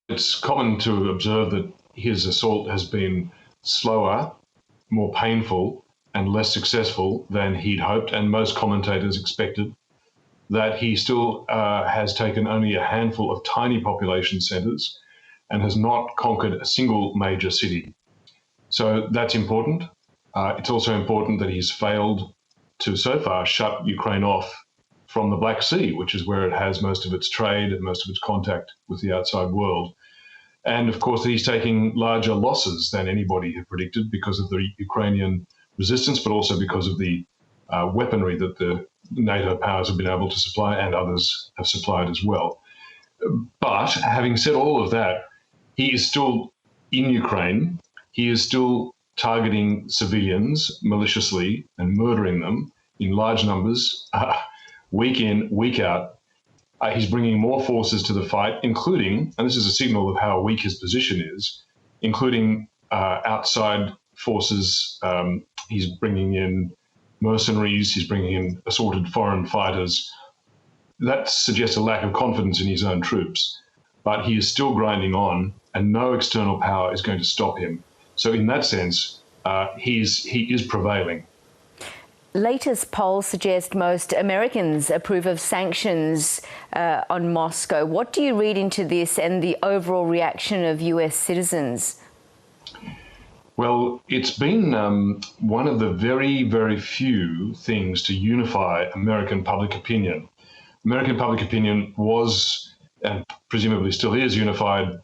It's common to observe that his assault has been slower, more painful, and less successful than he'd hoped, and most commentators expected. That he still has taken only a handful of tiny population centres and has not conquered a single major city. So that's important. It's also important that he's failed to so far shut Ukraine off from the Black Sea, which is where it has most of its trade and most of its contact with the outside world. And of course, he's taking larger losses than anybody had predicted because of the Ukrainian resistance, but also because of the weaponry that the NATO powers have been able to supply and others have supplied as well. But having said all of that, he is still in Ukraine. He is still targeting civilians maliciously and murdering them in large numbers, week in, week out. He's bringing more forces to the fight, including, and this is a signal of how weak his position is, including outside forces. He's bringing in mercenaries, he's bringing in assorted foreign fighters. That suggests a lack of confidence in his own troops. But he is still grinding on, and no external power is going to stop him. So in that sense, he is prevailing. Latest polls suggest most Americans approve of sanctions on Moscow. What do you read into this and the overall reaction of US citizens? Well, it's been one of the very, very few things to unify American public opinion. American public opinion was, and presumably still is, unified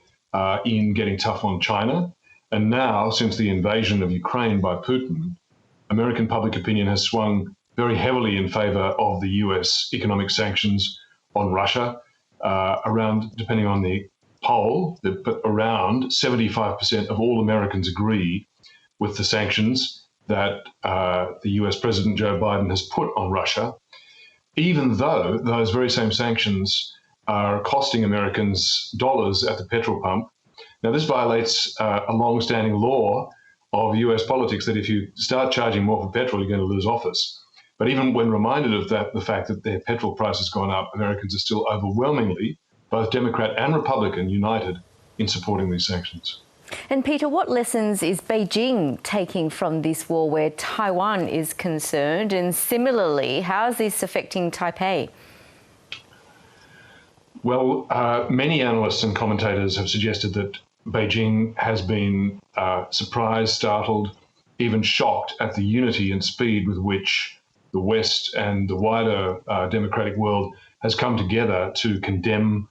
in getting tough on China. And now, since the invasion of Ukraine by Putin, American public opinion has swung very heavily in favor of the US economic sanctions on Russia. Around, depending on the poll, but around 75% of all Americans agree with the sanctions that the US President Joe Biden has put on Russia, even though those very same sanctions are costing Americans dollars at the petrol pump. Now, this violates a long-standing law of US politics that if you start charging more for petrol, you're going to lose office. But even when reminded of that, the fact that their petrol price has gone up, Americans are still overwhelmingly, both Democrat and Republican, united in supporting these sanctions. And Peter, what lessons is Beijing taking from this war where Taiwan is concerned? And similarly, how is this affecting Taipei? Well, many analysts and commentators have suggested that Beijing has been surprised, startled, even shocked at the unity and speed with which the West and the wider democratic world has come together to condemn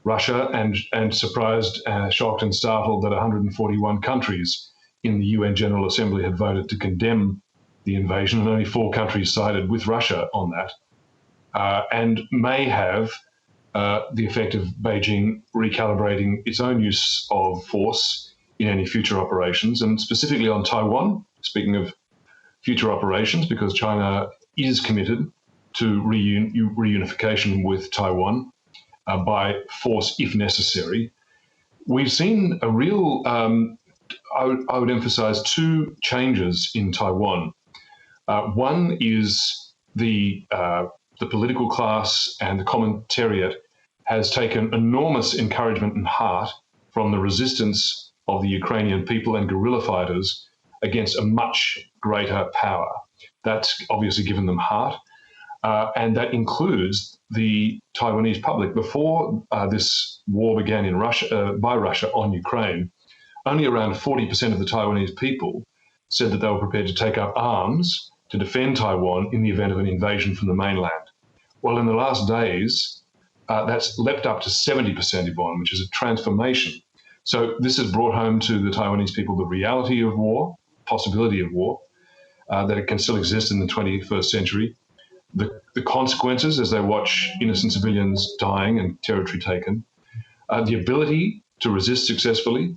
Russia, and surprised, shocked and startled that 141 countries in the UN General Assembly had voted to condemn the invasion, and only 4 countries sided with Russia on that, and may have the effect of Beijing recalibrating its own use of force in any future operations, and specifically on Taiwan, speaking of future operations, because China is committed to reunification with Taiwan by force if necessary. We've seen a real, I would emphasize 2 changes in Taiwan. One is the political class and the commentariat has taken enormous encouragement and heart from the resistance of the Ukrainian people and guerrilla fighters against a much greater power. That's obviously given them heart, and that includes the Taiwanese public. Before this war began in Russia, by Russia on Ukraine, only around 40% of the Taiwanese people said that they were prepared to take up arms to defend Taiwan in the event of an invasion from the mainland. Well, in the last days, that's leapt up to 70%, Yvonne, which is a transformation. So this has brought home to the Taiwanese people the reality of war, possibility of war, that it can still exist in the 21st century, the consequences as they watch innocent civilians dying and territory taken, the ability to resist successfully,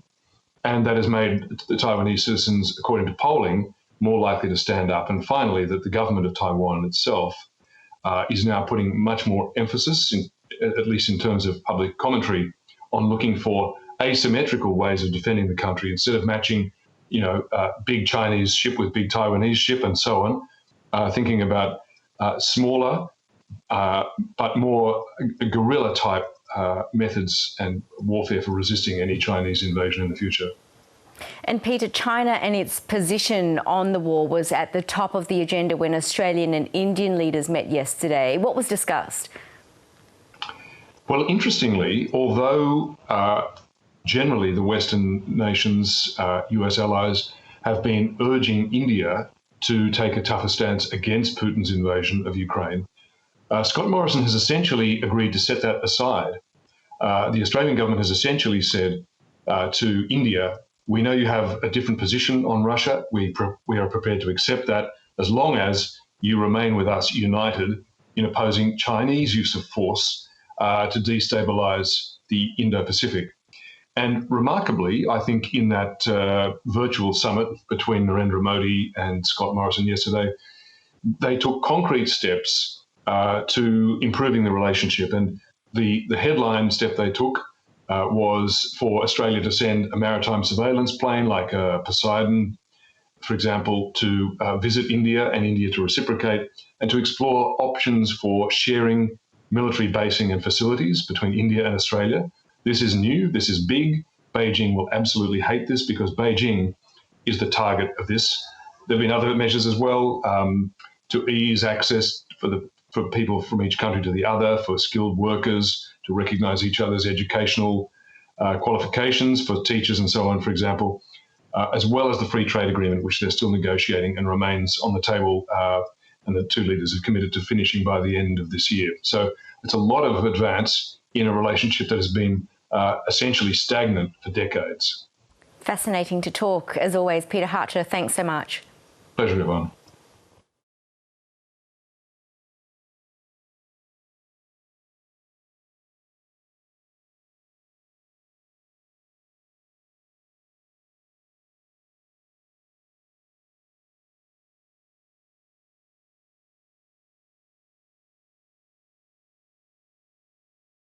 and that has made the Taiwanese citizens, according to polling, more likely to stand up. And finally, that the government of Taiwan itself is now putting much more emphasis, at least in terms of public commentary, on looking for asymmetrical ways of defending the country instead of matching, big Chinese ship with big Taiwanese ship and so on, thinking about smaller but more guerrilla type methods and warfare for resisting any Chinese invasion in the future. And Peter, China and its position on the war was at the top of the agenda when Australian and Indian leaders met yesterday. What was discussed? Well, interestingly, although generally the Western nations, US allies, have been urging India to take a tougher stance against Putin's invasion of Ukraine, Scott Morrison has essentially agreed to set that aside. The Australian government has essentially said to India, we know you have a different position on Russia. We are prepared to accept that as long as you remain with us united in opposing Chinese use of force to destabilize the Indo-Pacific. And remarkably, I think in that virtual summit between Narendra Modi and Scott Morrison yesterday, they took concrete steps to improving the relationship. And the headline step they took was for Australia to send a maritime surveillance plane like Poseidon, for example, to visit India and India to reciprocate, and to explore options for sharing military basing and facilities between India and Australia. This is new, this is big. Beijing will absolutely hate this because Beijing is the target of this. There have been other measures as well to ease access for people from each country to the other, for skilled workers, to recognise each other's educational qualifications for teachers and so on, for example, as well as the free trade agreement, which they're still negotiating and remains on the table, and the two leaders have committed to finishing by the end of this year. So it's a lot of advance in a relationship that has been essentially stagnant for decades. Fascinating to talk. As always, Peter Hartcher, thanks so much. Pleasure, Yvonne.